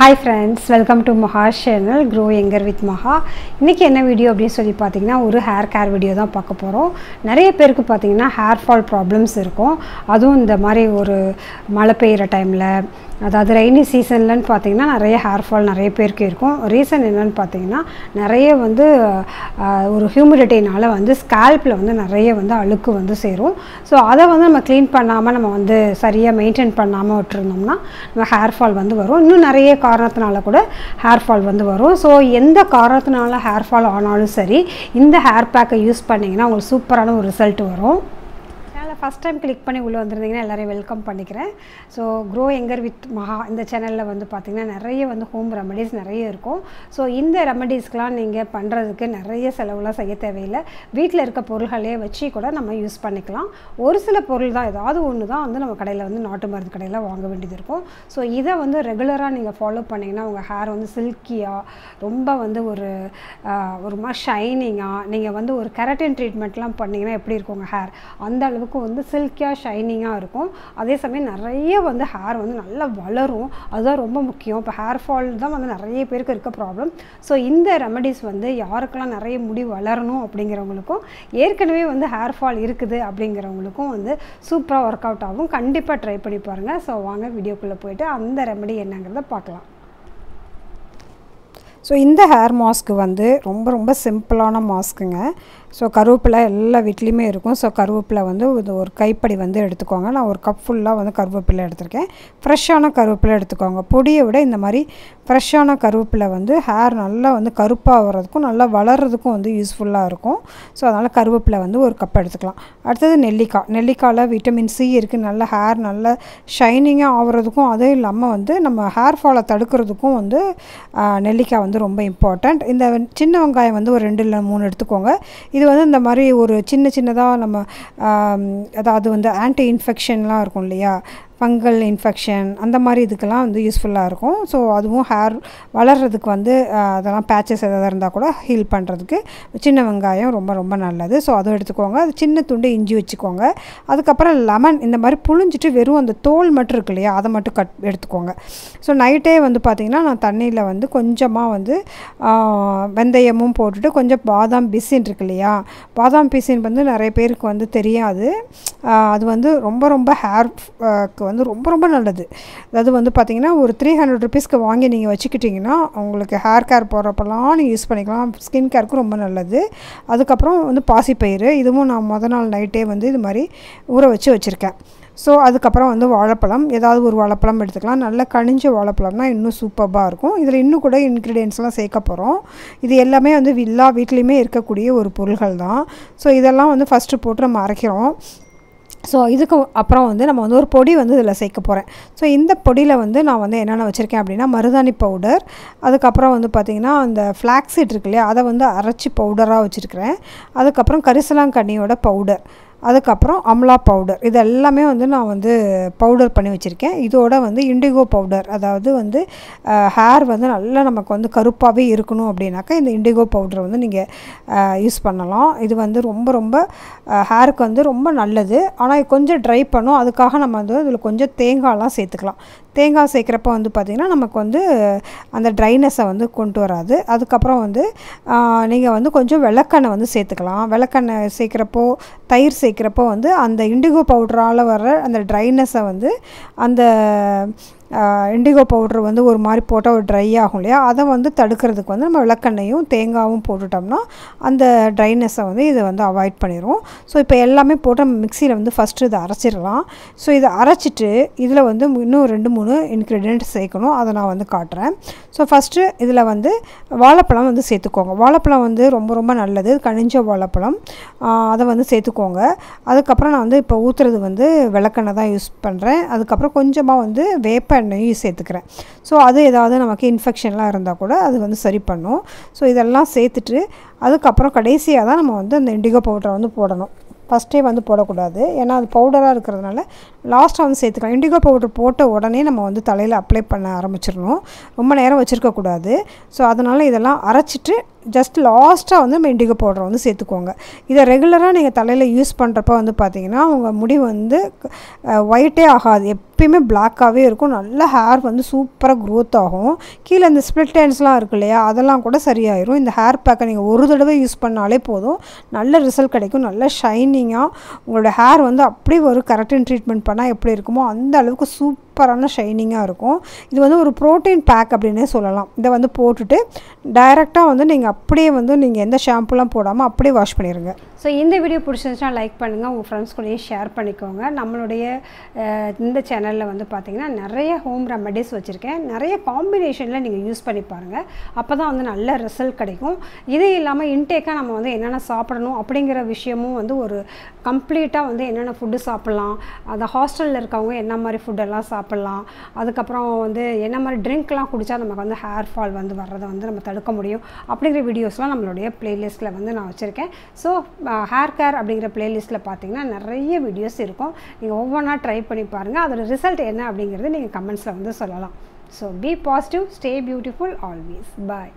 Hi friends, welcome to Maha's channel Grow Younger with Maha. இன்னைக்கு என்ன video அப்படினு சொல்லி பாத்தீங்கன்னா ஒரு ஹேர் கேர் வீடியோ தான் பார்க்க போறோம். நிறைய பேருக்கு பாத்தீங்கன்னா ஹேர் ஃபால் ப்ராப்ளம்ஸ் இருக்கும். அதுவும் இந்த மாதிரி ஒரு மழை பெய்யற டைம்ல அதாவது ரெய்னி சீசன்லன்னு பாத்தீங்கன்னா நிறைய ஹேர் ஃபால் நிறைய பேருக்கு இருக்கும். ரீசன் என்னன்னு பாத்தீங்கன்னா நிறைய வந்து ஒரு ஹியூமிடிட்டினால வந்து ஸ்கால்ப்ல வந்து நிறைய வந்து அழுக்கு வந்து சேரும். சோ அதை வந்து நம்ம க்ளீன் பண்ணாம நம்ம வந்து சரியா மெயின்டைன் பண்ணாம விட்டுறோம்னா நம்ம ஹேர் ஃபால் வந்து வரும். இன்னும் நிறைய காரணத்தினால கூட ஹேர் ஃபால் வந்து வரும். ஸோ எந்த காரணத்தினால ஹேர் ஃபால் ஆனாலும் சரி இந்த ஹேர் பேக்கை யூஸ் பண்ணிங்கன்னா உங்களுக்கு சூப்பரான ஒரு ரிசல்ட் வரும். ஃபஸ்ட் டைம் கிளிக் பண்ணி உள்ளே வந்திருந்தீங்கன்னா எல்லோரையும் வெல்கம் பண்ணிக்கிறேன். ஸோ க்ரோ யங்கர் வித் மஹா இந்த சேனலில் வந்து பார்த்திங்கன்னா நிறைய வந்து ஹோம் ரெமடிஸ் நிறைய இருக்கும். ஸோ இந்த ரெமடிஸ்க்கெலாம் நீங்கள் பண்ணுறதுக்கு நிறைய செலவுலாம் செய்ய தேவையில்லை. வீட்டில் இருக்க பொருள்களே வச்சு கூட நம்ம யூஸ் பண்ணிக்கலாம். ஒரு சில பொருள் தான் ஏதாவது ஒன்று தான் வந்து நம்ம கடையில் வந்து நாட்டு மருந்து கடையில் வாங்க வேண்டியது இருக்கும். ஸோ இதை வந்து ரெகுலராக நீங்கள் ஃபாலோ பண்ணிங்கன்னா உங்கள் ஹேர் வந்து சில்கியாக ரொம்ப வந்து ஒரு மாதிரி ஷைனிங்காக நீங்கள் வந்து ஒரு கெரட்டின் ட்ரீட்மெண்ட்லாம் பண்ணிங்கன்னா எப்படி இருக்கும் உங்கள் ஹேர் அந்த அளவுக்கு வந்து சில்கியாக ஷைனிங்காக இருக்கும். அதே சமயம் நிறைய வந்து ஹேர் வந்து நல்லா வளரும். அதுதான் ரொம்ப முக்கியம். இப்போ ஹேர் ஃபால் தான் வந்து நிறைய பேருக்கு இருக்க ப்ராப்ளம். ஸோ இந்த ரெமடிஸ் வந்து யாருக்கெல்லாம் நிறைய முடி வளரணும் அப்படிங்கிறவங்களுக்கும் ஏற்கனவே வந்து ஹேர் ஃபால் இருக்குது அப்படிங்கிறவங்களுக்கும் வந்து சூப்பராக ஒர்க் அவுட் ஆகும். கண்டிப்பாக ட்ரை பண்ணி பாருங்கள். ஸோ வாங்க வீடியோக்குள்ளே போயிட்டு அந்த ரெமடி என்னங்கிறத பார்க்கலாம். ஸோ இந்த ஹேர் மாஸ்க்கு வந்து ரொம்ப சிம்பிளான மாஸ்க்குங்க. ஸோ கருவேப்பிலை எல்லா வீட்லேயுமே இருக்கும். ஸோ கருவேப்பிலை வந்து இது ஒரு கைப்படி வந்து எடுத்துக்கோங்க. நான் ஒரு கப் ஃபுல்லாக வந்து கருவேப்பிலை எடுத்திருக்கேன். ஃப்ரெஷ்ஷான கருவேப்பிலை எடுத்துக்கோங்க. பொடியை விட இந்த மாதிரி ஃப்ரெஷ்ஷான கருவேப்பிலை வந்து ஹேர் நல்லா வந்து கருப்பாக வர்றதுக்கும் நல்லா வளர்கிறதுக்கும் வந்து யூஸ்ஃபுல்லாக இருக்கும். ஸோ அதனால் கருவேப்பிலை வந்து ஒரு கப் எடுத்துக்கலாம். அடுத்தது நெல்லிக்காயில் விட்டமின் சி இருக்குது. நல்ல ஹேர் நல்ல ஷைனிங்காக ஆகிறதுக்கும் அதுவும் இல்லாமல் வந்து நம்ம ஹேர் ஃபாலை தடுக்கிறதுக்கும் வந்து நெல்லிக்காய் வந்து ரொம்ப இம்பார்ட்டண்ட். இந்த சின்ன வெங்காயம் வந்து ஒரு 2 இல்லை 3 எடுத்துக்கோங்க. இது வந்து இந்த மாதிரி ஒரு சின்னதாக நம்ம அதாவது வந்து ஆன்டி இன்ஃபெக்ஷன்லாம் இருக்கும் இல்லையா, ஃபங்கல் இன்ஃபெக்ஷன் அந்த மாதிரி இதுக்கெல்லாம் வந்து யூஸ்ஃபுல்லாக இருக்கும். ஸோ அதுவும் ஹேர் வளர்கிறதுக்கு வந்து அதெல்லாம் பேச்சஸ் எதாவது இருந்தால் கூட ஹீல் பண்ணுறதுக்கு சின்ன வெங்காயம் ரொம்ப நல்லது. ஸோ அதுவும் எடுத்துக்கோங்க. அது சின்ன துண்டு இஞ்சி வச்சுக்கோங்க. அதுக்கப்புறம் லெமன் இந்த மாதிரி புழிஞ்சிட்டு வெறும் அந்த தோல் மட்டும் இருக்கு இல்லையா அதை மட்டும் எடுத்துக்கோங்க. ஸோ நைட்டே வந்து பார்த்திங்கன்னா நான் தண்ணியில் வந்து கொஞ்சமாக வந்து வெந்தயமும் போட்டுட்டு கொஞ்சம் பாதாம் பிசின் இருக்கு இல்லையா, பாதாம் பிசின் வந்து நிறைய பேருக்கு வந்து தெரியாது. அது வந்து ரொம்ப ஹேர்க்கு வந்து ரொம்ப நல்லது. அதாவது வந்து பார்த்திங்கன்னா ஒரு 300 ருபீஸ்க்கு வாங்கி நீங்கள் வச்சுக்கிட்டிங்கன்னா உங்களுக்கு ஹேர் கேர் போடுறப்பெல்லாம் நீங்கள் யூஸ் பண்ணிக்கலாம். ஸ்கின் கேருக்கும் ரொம்ப நல்லது. அதுக்கப்புறம் வந்து பாசிப்பயிறு, இதுவும் நான் மொதல் நாள் நைட்டே வந்து இது மாதிரி ஊற வச்சுருக்கேன். ஸோ அதுக்கப்புறம் வந்து வாழைப்பழம், ஏதாவது ஒரு வாழைப்பழம் எடுத்துக்கலாம். நல்லா கனிஞ்ச வாழைப்பழம்னா இன்னும் சூப்பராக இருக்கும். இதில் இன்னும் கூட இன்க்ரீடியன்ஸ்லாம் சேர்க்க போகிறோம். இது எல்லாமே வந்து எல்லா வீட்லேயுமே இருக்கக்கூடிய ஒரு பொருள்கள் தான். ஸோ இதெல்லாம் வந்து ஃபஸ்ட்டு போட்டு நம்ம அரைக்கிறோம். ஸோ இதுக்கு அப்புறம் வந்து நம்ம வந்து ஒரு பொடி வந்து இதில் சேர்க்க போகிறேன். ஸோ இந்த பொடியில் வந்து நான் வந்து என்னென்ன வச்சுருக்கேன் அப்படின்னா மருதாணி பவுடர், அதுக்கப்புறம் வந்து பார்த்திங்கன்னா அந்த ஃப்ளாக்ஸீட் இருக்கு இல்லையா அதை வந்து அரைச்சி பவுடராக வச்சுருக்கிறேன். அதுக்கப்புறம் கரிசலாங்கண்ணியோட பவுடர், அதுக்கப்புறம் அம்லா பவுடர், இது எல்லாமே வந்து நான் வந்து பவுடர் பண்ணி வச்சுருக்கேன். இதோட வந்து இண்டிகோ பவுடர், அதாவது வந்து ஹேர் வந்து நல்லா நமக்கு வந்து கருப்பாகவே இருக்கணும் அப்படின்னாக்கா இந்த இண்டிகோ பவுடர் வந்து நீங்கள் யூஸ் பண்ணலாம். இது வந்து ரொம்ப ஹேருக்கு வந்து ரொம்ப நல்லது. ஆனால் கொஞ்சம் ட்ரை பண்ணும். அதுக்காக நம்ம வந்து இதில் கொஞ்சம் தேங்காயெலாம் சேர்த்துக்கலாம். தேங்காய் சேர்க்குறப்ப வந்து பார்த்திங்கன்னா நமக்கு வந்து அந்த ட்ரைனஸை வந்து கொண்டு வராது. அதுக்கப்புறம் வந்து நீங்கள் வந்து கொஞ்சம் விளக்கெண்ணெய் வந்து சேர்த்துக்கலாம். விளக்கெண்ணெய் சேர்க்குறப்போ தயிர் சேர்க்குறப்போ வந்து அந்த இண்டிகோ பவுடரால் வர்ற அந்த ட்ரைனஸை வந்து அந்த இண்டிகோ பவுட்ரு வந்து ஒரு மாதிரி போட்டால் ஒரு ட்ரை ஆகும் இல்லையா, அதை வந்து தடுக்கிறதுக்கு வந்து நம்ம விளக்கெண்ணையும் தேங்காயும் போட்டுட்டோம்னா அந்த ட்ரைனஸை வந்து இதை வந்து அவாய்ட் பண்ணிடும். ஸோ இப்போ எல்லாமே போட்டு நம்ம மிக்சியில் வந்து ஃபஸ்ட்டு இதை அரைச்சிடலாம். ஸோ இதை அரைச்சிட்டு இதில் வந்து இன்னும் 2-3 இன்க்ரீடியன்ட் சேர்க்கணும். அதை நான் வந்து காட்டுறேன். ஸோ ஃபஸ்ட்டு இதில் வந்து வாழைப்பழம் வந்து சேர்த்துக்கோங்க. வாழைப்பழம் வந்து ரொம்ப நல்லது, கனிஞ்ச வாழைப்பழம், அதை வந்து சேர்த்துக்கோங்க. அதுக்கப்புறம் நான் வந்து இப்போ ஊற்றுறது வந்து விளக்கெண்ணெய் தான் யூஸ் பண்ணுறேன். அதுக்கப்புறம் கொஞ்சமாக வந்து வேப்ப எண்ணெயும் சேர்த்துக்கிறேன். ஸோ அது ஏதாவது நமக்கு இன்ஃபெக்ஷன்லாம் இருந்தால் கூட அது வந்து சரி பண்ணும். ஸோ இதெல்லாம் சேர்த்துட்டு அதுக்கப்புறம் கடைசியாக தான் நம்ம வந்து அந்த இண்டிகோ பவுடரை வந்து போடணும். ஃபஸ்ட்டே வந்து போடக்கூடாது, ஏன்னா அது பவுடராக இருக்கிறதுனால லாஸ்ட்டாக வந்து சேர்த்துக்கலாம். இண்டிகோ பவுடர் போட்ட உடனே நம்ம வந்து தலையில் அப்ளை பண்ண ஆரம்பிச்சிடணும். ரொம்ப நேரம் வச்சுருக்கக்கூடாது. ஸோ அதனால் இதெல்லாம் அரைச்சிட்டு ஜஸ்ட் லாஸ்ட்டாக வந்து நம்ம இண்டிகோ பவுடரை வந்து சேர்த்துக்கோங்க. இதை ரெகுலராக நீங்கள் தலையில் யூஸ் பண்ணுறப்ப வந்து பார்த்திங்கன்னா உங்கள் முடி வந்து ஒயிட்டே ஆகாது. எப்பயுமே பிளாக்காகவே இருக்கும். நல்ல ஹேர் வந்து சூப்பராக க்ரோத் ஆகும். கீழே இந்த ஸ்ப்ளிட் எண்ட்ஸ்லாம் இருக்கு இல்லையா, அதெல்லாம் கூட சரியாயிரும். இந்த ஹேர் பேக்கை நீங்கள் ஒரு தடவை யூஸ் பண்ணாலே போதும், நல்ல ரிசல்ட் கிடைக்கும். நல்ல ஷைனிங்காக உங்களோட ஹேர் வந்து அப்படியே ஒரு கெரட்டின் ட்ரீட்மெண்ட் பண்ணால் எப்படி இருக்குமோ அந்த அளவுக்கு சூப்பரான ஷைனிங்காக இருக்கும். இது வந்து ஒரு ப்ரோட்டீன் பேக் அப்படின்னே சொல்லலாம். இதை வந்து போட்டுட்டு டைரெக்டாக வந்து நீங்கள் அப்படியே வந்து நீங்கள் எந்த ஷாம்புலாம் போடாமல் அப்படியே வாஷ் பண்ணிடுங்க. ஸோ இந்த வீடியோ பிடிச்சிருந்துச்சுன்னா லைக் பண்ணுங்கள், உங்கள் ஃப்ரெண்ட்ஸ் கூடயும் ஷேர் பண்ணிக்கோங்க. நம்மளுடைய இந்த சேனலில் வந்து பார்த்திங்கன்னா நிறைய ஹோம் ரெமடிஸ் வச்சுருக்கேன். நிறைய காம்பினேஷனில் நீங்கள் யூஸ் பண்ணி பாருங்கள். அப்போ தான் வந்து நல்ல ரிசல்ட் கிடைக்கும். இது இல்லாமல் இன்டேக்காக நம்ம வந்து என்னென்ன சாப்பிடணும் அப்படிங்கிற விஷயமும் வந்து ஒரு கம்ப்ளீட்டாக வந்து என்னென்ன ஃபுட்டு சாப்பிட்லாம், அந்த ஹாஸ்டலில் இருக்கவங்க என்ன மாதிரி ஃபுட்டெல்லாம் சாப்பிட்லாம், அதுக்கப்புறம் வந்து என்ன மாதிரி ட்ரிங்க்லாம் குடித்தா நமக்கு வந்து ஹேர் ஃபால் வந்து வர்றதை வந்து நம்ம தடுக்க முடியும் அப்படிங்கிற வீடியோஸ்லாம் நம்மளுடைய ப்ளேலிஸ்ட்டில் வந்து நான் வச்சுருக்கேன். ஸோ ஹேர் கேர் அப்படிங்கிற ப்ளேலிஸ்ட்டில் பார்த்தீங்கன்னா நிறைய வீடியோஸ் இருக்கும். நீங்கள் ஒவ்வொன்றா ட்ரை பண்ணி பாருங்கள். அதோட ரிசல்ட் என்ன அப்படிங்கிறது நீங்கள் கமெண்ட்ஸில் வந்து சொல்லலாம். So be positive, stay beautiful always. Bye.